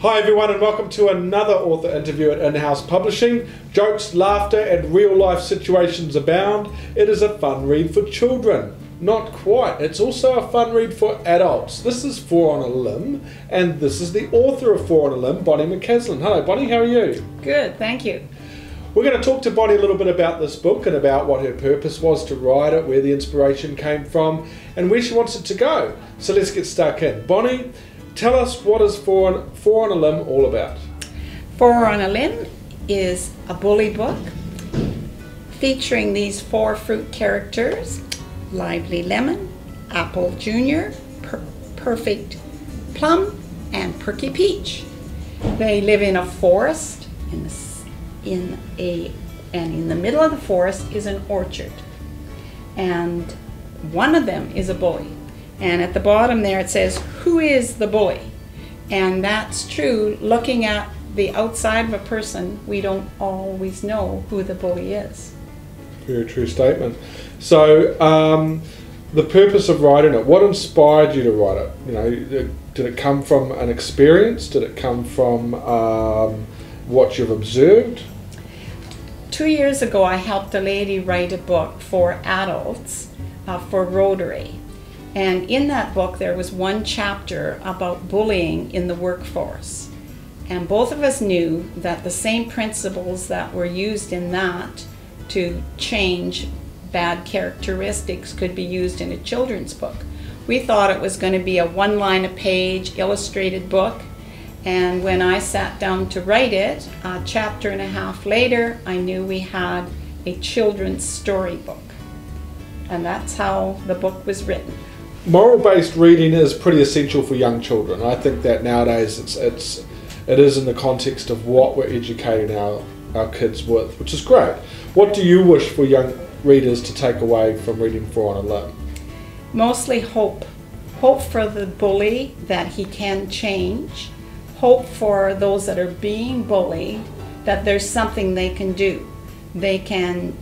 Hi everyone, and welcome to another author interview at In-House Publishing. Jokes, laughter and real life situations abound. It is a fun read for children. Not quite, it's also a fun read for adults. This is Four on a Limb, and this is the author of Four on a Limb, Bonnie McCaslin. Hello Bonnie, how are you? Good, thank you. We're going to talk to Bonnie a little bit about this book and about what her purpose was to write it, where the inspiration came from and where she wants it to go. So let's get stuck in. Bonnie, tell us, what is Four on a Limb all about? Four on a Limb is a bully book featuring these four fruit characters: Lively Lemon, Apple Junior, Perfect Plum, and Perky Peach. They live in a forest, and in the middle of the forest is an orchard. And one of them is a bully. And at the bottom there it says, "Who is the bully?" And that's true. Looking at the outside of a person, we don't always know who the bully is. Very true statement. So, the purpose of writing it, what inspired you to write it? You know, did it come from an experience? Did it come from what you've observed? 2 years ago, I helped a lady write a book for adults for Rotary. And in that book, there was one chapter about bullying in the workforce. And both of us knew that the same principles that were used in that to change bad characteristics could be used in a children's book. We thought it was going to be a one-line-a-page illustrated book. And when I sat down to write it, a chapter and a half later, I knew we had a children's storybook. And that's how the book was written. Moral-based reading is pretty essential for young children. I think that nowadays it is in the context of what we're educating our kids with, which is great. What do you wish for young readers to take away from reading Four on a Limb? Mostly hope. Hope for the bully that he can change. Hope for those that are being bullied that there's something they can do. They can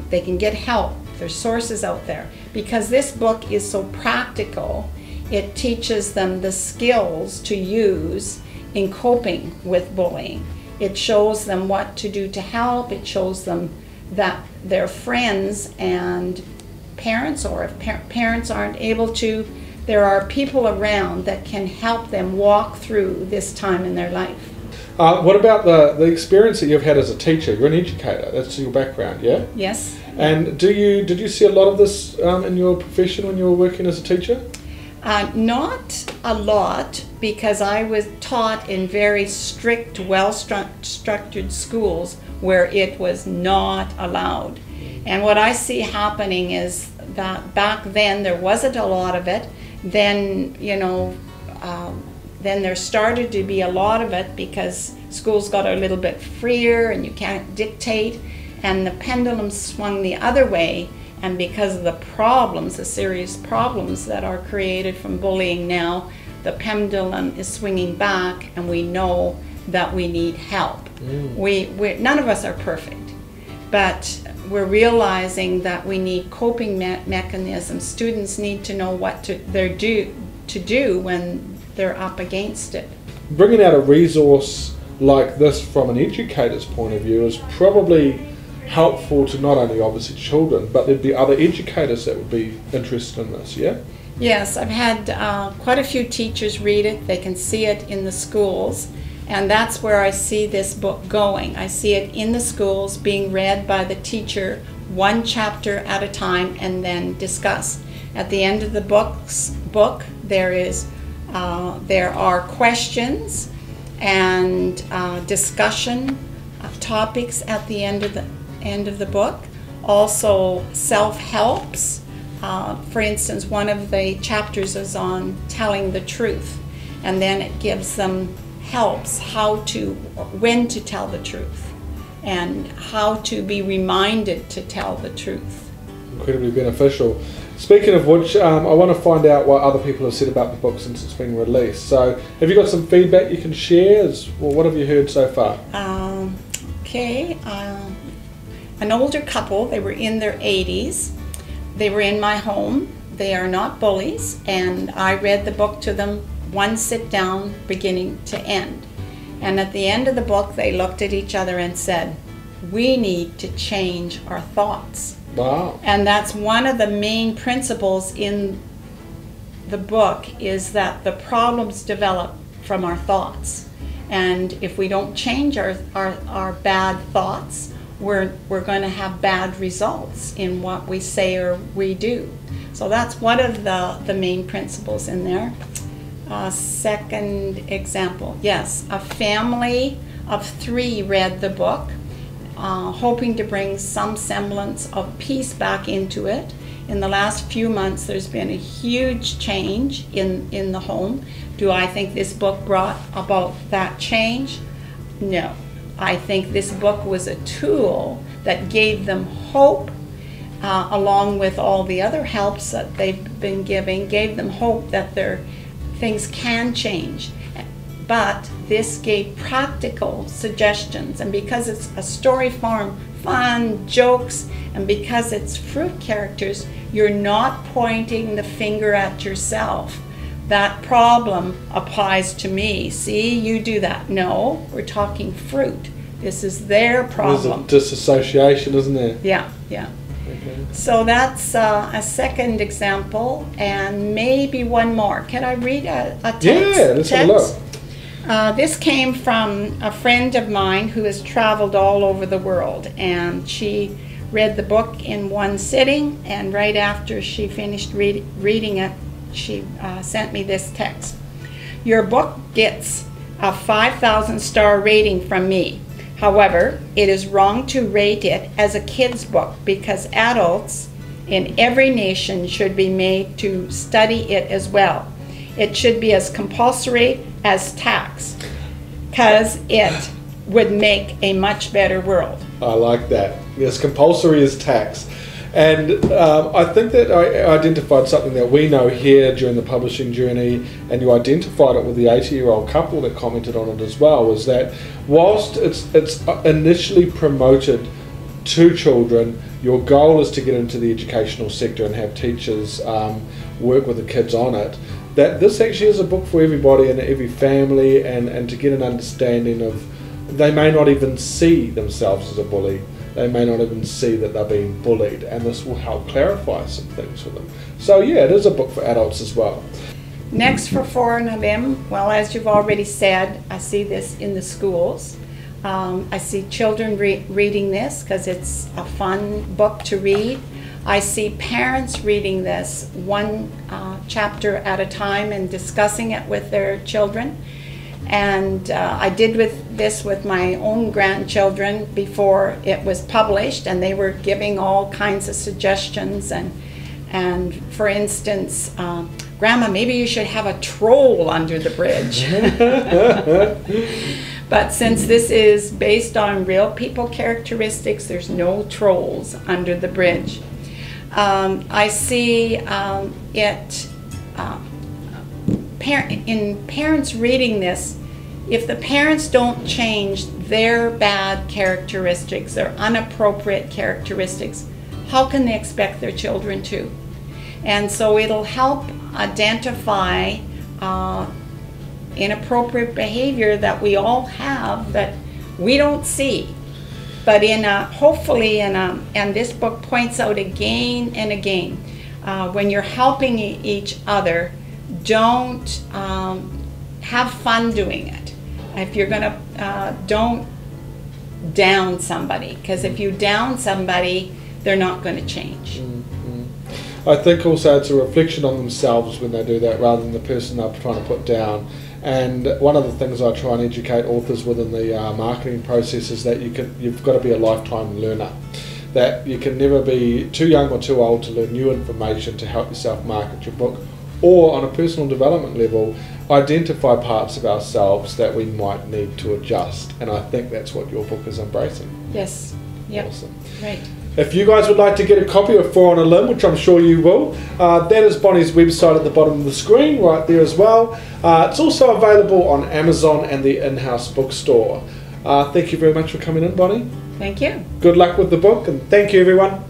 they can get help. There's sources out there. Because this book is so practical, it teaches them the skills to use in coping with bullying. It shows them what to do to help. It shows them that their friends and parents, or if parents aren't able to, there are people around that can help them walk through this time in their life. What about the experience that you've had as a teacher? You're an educator, that's your background, yeah? Yes. And did you see a lot of this in your profession when you were working as a teacher? Not a lot, because I was taught in very strict, well-structured schools where it was not allowed. And what I see happening is that back then there wasn't a lot of it. Then, then there started to be a lot of it because schools got a little bit freer and you can't dictate. And the pendulum swung the other way, and because of the problems, the serious problems that are created from bullying now, the pendulum is swinging back, and we know that we need help. None of us are perfect, but we're realizing that we need coping mechanisms. Students need to know what to do when they're up against it. Bringing out a resource like this from an educator's point of view is probably helpful to not only obviously children, but there'd be other educators that would be interested in this, yeah? Yes, I've had quite a few teachers read it. They can see it in the schools, and that's where I see this book going. I see it in the schools being read by the teacher, one chapter at a time, and then discussed. At the end of the book, there are questions and discussion of topics at the end of the book. Also self-helps. For instance, one of the chapters is on telling the truth, and then it gives them helps when to tell the truth and how to be reminded to tell the truth. Incredibly beneficial. Speaking of which, I want to find out what other people have said about the book since it's been released. So have you got some feedback you can share? What have you heard so far? Okay. an older couple. They were in their 80s. They were in my home. They are not bullies, and I read the book to them, one sit down, beginning to end. And at the end of the book, they looked at each other and said, we need to change our thoughts. Wow. And that's one of the main principles in the book, is that the problems develop from our thoughts. And if we don't change our bad thoughts, we're going to have bad results in what we say or we do. So that's one of the main principles in there. Second example, yes, a family of 3 read the book, hoping to bring some semblance of peace back into it. In the last few months, there's been a huge change in the home. Do I think this book brought about that change? No. I think this book was a tool that gave them hope, along with all the other helps that they've been giving, gave them hope that their things can change. But this gave practical suggestions, and because it's a story form, fun, jokes, and because it's fruit characters, you're not pointing the finger at yourself. That problem applies to me. See, you do that. No, we're talking fruit. This is their problem. There's a disassociation, isn't there? Yeah, yeah. Okay. So that's a second example, and maybe one more. Can I read a text? Yeah, let's have a look. This came from a friend of mine who has traveled all over the world, and she read the book in one sitting, and right after she finished reading it, she sent me this text. Your book gets a 5,000-star rating from me. However, it is wrong to rate it as a kid's book, because adults in every nation should be made to study it as well. It should be as compulsory as tax, because it would make a much better world. I like that. Yes, compulsory as tax. And I think that I identified something that we know here during the publishing journey, and you identified it with the 80-year-old couple that commented on it as well, was that whilst it's initially promoted to children, your goal is to get into the educational sector and have teachers work with the kids on it, that this actually is a book for everybody and every family, and to get an understanding of, they may not even see themselves as a bully. They may not even see that they're being bullied, and this will help clarify some things for them. So yeah, it is a book for adults as well. Next for 4 and a limb, well, as you've already said, I see this in the schools. I see children reading this because it's a fun book to read. I see parents reading this one chapter at a time and discussing it with their children. And I did this with my own grandchildren before it was published, and they were giving all kinds of suggestions. And for instance, Grandma, maybe you should have a troll under the bridge. But since this is based on real people characteristics, there's no trolls under the bridge. I see in parents reading this, if the parents don't change their bad characteristics, their inappropriate characteristics, how can they expect their children to? And so it'll help identify inappropriate behavior that we all have that we don't see. But hopefully and this book points out again and again, when you're helping each other, don't have fun doing it. If you're gonna, don't down somebody, because if you down somebody, they're not going to change. Mm-hmm. I think also it's a reflection on themselves when they do that, rather than the person they're trying to put down. And one of the things I try and educate authors within the marketing process is that you've got to be a lifetime learner. That you can never be too young or too old to learn new information to help yourself market your book, or on a personal development level, identify parts of ourselves that we might need to adjust. And I think that's what your book is embracing. Yes. Yep. Awesome. Right. If you guys would like to get a copy of 4 on a Limb, which I'm sure you will, that is Bonnie's website at the bottom of the screen right there as well. It's also available on Amazon and the in-house bookstore. Thank you very much for coming in, Bonnie. Thank you. Good luck with the book, and thank you, everyone.